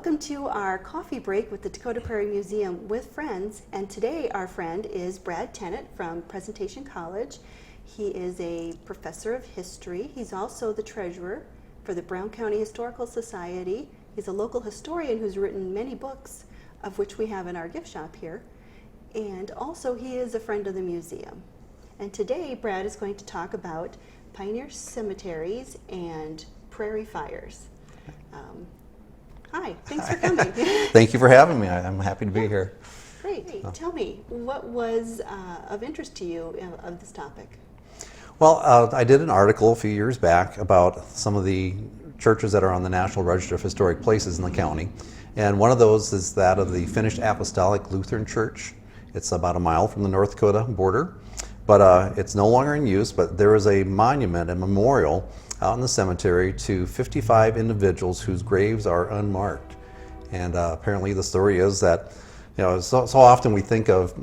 Welcome to our coffee break with the Dakota Prairie Museum with friends. And today our friend is Brad Tennant from Presentation College. He is a professor of history. He's also the treasurer for the Brown County Historical Society. He's a local historian who's written many books, of which we have in our gift shop here. And also he is a friend of the museum. And today Brad is going to talk about pioneer cemeteries and prairie fires. Hi, thanks for coming. Thank you for having me. I'm happy to be here. Great. Tell me, what was of interest to you of this topic? Well, I did an article a few years back about some of the churches that are on the National Register of Historic Places in the county. And one of those is that of the Finished Apostolic Lutheran Church. It's about a mile from the North Dakota border, but it's no longer in use, but there is a monument, a memorial out in the cemetery to 55 individuals whose graves are unmarked. And apparently the story is that, you know, so often we think of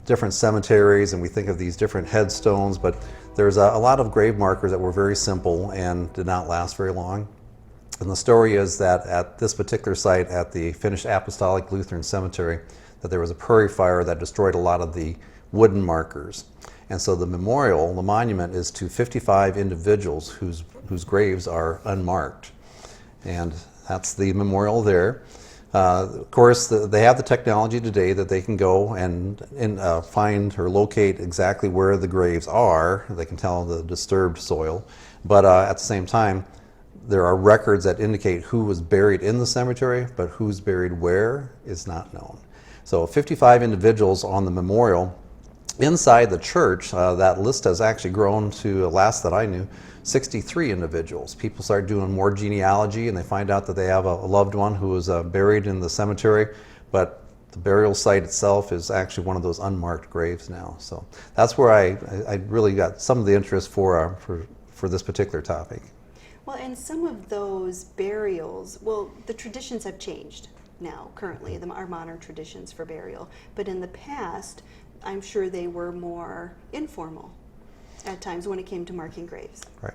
different cemeteries and we think of these different headstones, but there's a lot of grave markers that were very simple and did not last very long. And the story is that at this particular site at the Finished Apostolic Lutheran Cemetery, that there was a prairie fire that destroyed a lot of the wooden markers. And so the memorial, the monument, is to 55 individuals whose graves are unmarked. And that's the memorial there. Of course, they have the technology today that they can go and find or locate exactly where the graves are. They can tell the disturbed soil. But at the same time, there are records that indicate who was buried in the cemetery, but who's buried where is not known. So 55 individuals on the memorial. Inside the church, that list has actually grown to, last that I knew, 63 individuals. People start doing more genealogy and they find out that they have a loved one who was buried in the cemetery, but the burial site itself is actually one of those unmarked graves now. So that's where I really got some of the interest for this particular topic. Well, and some of those burials, well, the traditions have changed now, currently, our modern traditions for burial. But in the past, I'm sure they were more informal at times when it came to marking graves. Right.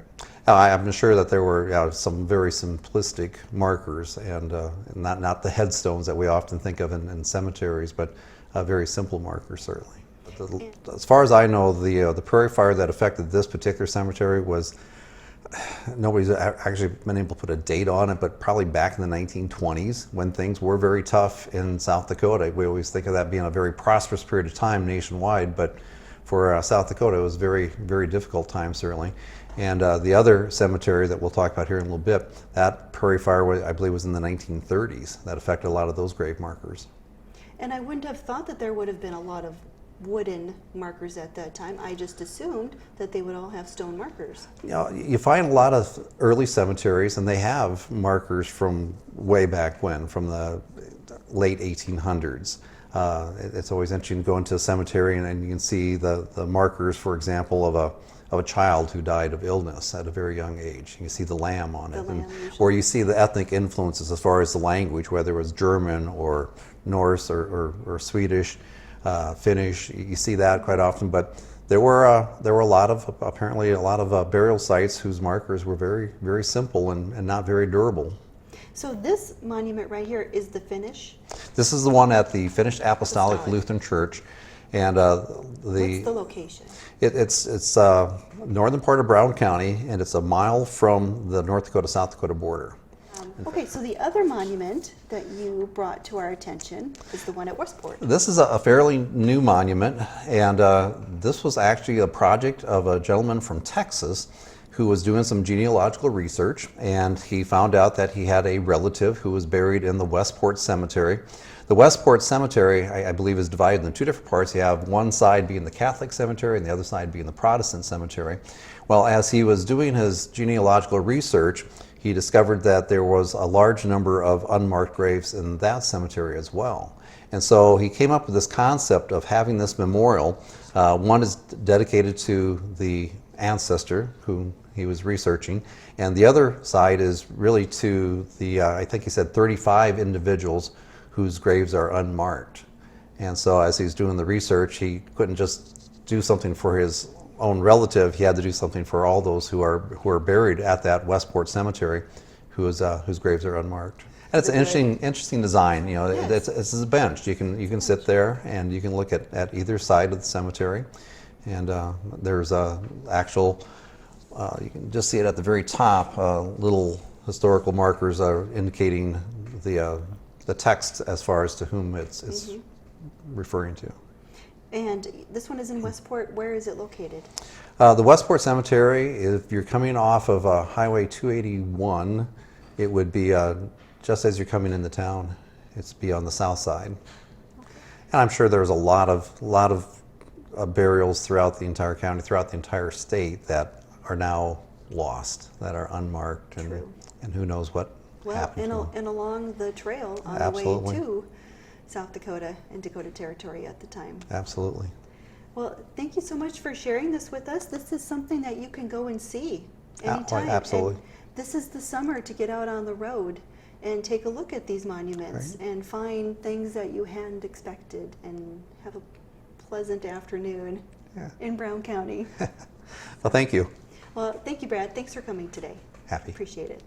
I'm sure that there were some very simplistic markers and not the headstones that we often think of in cemeteries, but very simple markers certainly. But as far as I know, the prairie fire that affected this particular cemetery was, nobody's actually been able to put a date on it, but probably back in the 1920s when things were very tough in South Dakota. We always think of that being a very prosperous period of time nationwide, but for South Dakota it was very, very difficult time certainly. And the other cemetery that we'll talk about here in a little bit, that prairie fire, I believe, was in the 1930s. That affected a lot of those grave markers. And I wouldn't have thought that there would have been a lot of wooden markers at that time. I just assumed that they would all have stone markers. You know, you find a lot of early cemeteries and they have markers from way back when, from the late 1800s. It's always interesting to go into a cemetery and you can see the markers, for example, of a child who died of illness at a very young age. You can see the lamb on it. Or you see the ethnic influences as far as the language, whether it was German or Norse or Swedish. Finnish, you see that quite often, but there were apparently a lot of burial sites whose markers were very, very simple and not very durable. So this monument right here is the Finnish? This is the one at the Finished Apostolic Lutheran Church, and what's the location? It's northern part of Brown County, and it's a mile from the North Dakota-South Dakota border. Okay, so the other monument that you brought to our attention is the one at Westport. This is a fairly new monument, and this was actually a project of a gentleman from Texas who was doing some genealogical research, and he found out that he had a relative who was buried in the Westport Cemetery. The Westport Cemetery, I believe, is divided into two different parts. You have one side being the Catholic cemetery and the other side being the Protestant cemetery. Well, as he was doing his genealogical research, he discovered that there was a large number of unmarked graves in that cemetery as well. And so he came up with this concept of having this memorial. One is dedicated to the ancestor whom he was researching, and the other side is really to the, I think he said 35 individuals whose graves are unmarked. And so as he's doing the research, he couldn't just do something for his own relative, he had to do something for all those who are buried at that Westport Cemetery whose graves are unmarked. And it's the an wood. interesting design. You know, Yes. it's a bench. You can sit there and you can look at either side of the cemetery, and there's a actual. You can just see it at the very top. Little historical markers are indicating the text as far as to whom it's referring to. And this one is in Westport. Where is it located? The Westport Cemetery, if you're coming off of Highway 281, it would be just as you're coming into town. It's be on the south side. And I'm sure there's a lot of burials throughout the entire county, throughout the entire state that are now lost, that are unmarked, and who knows what happened to them. And along the trail on Absolutely. the way to South Dakota and Dakota Territory at the time. Absolutely. Well, thank you so much for sharing this with us. This is something that you can go and see anytime. Absolutely. And this is the summer to get out on the road and take a look at these monuments and find things that you hadn't expected and have a pleasant afternoon in Brown County. Well, thank you. Well, thank you, Brad. Thanks for coming today. Happy. Appreciate it.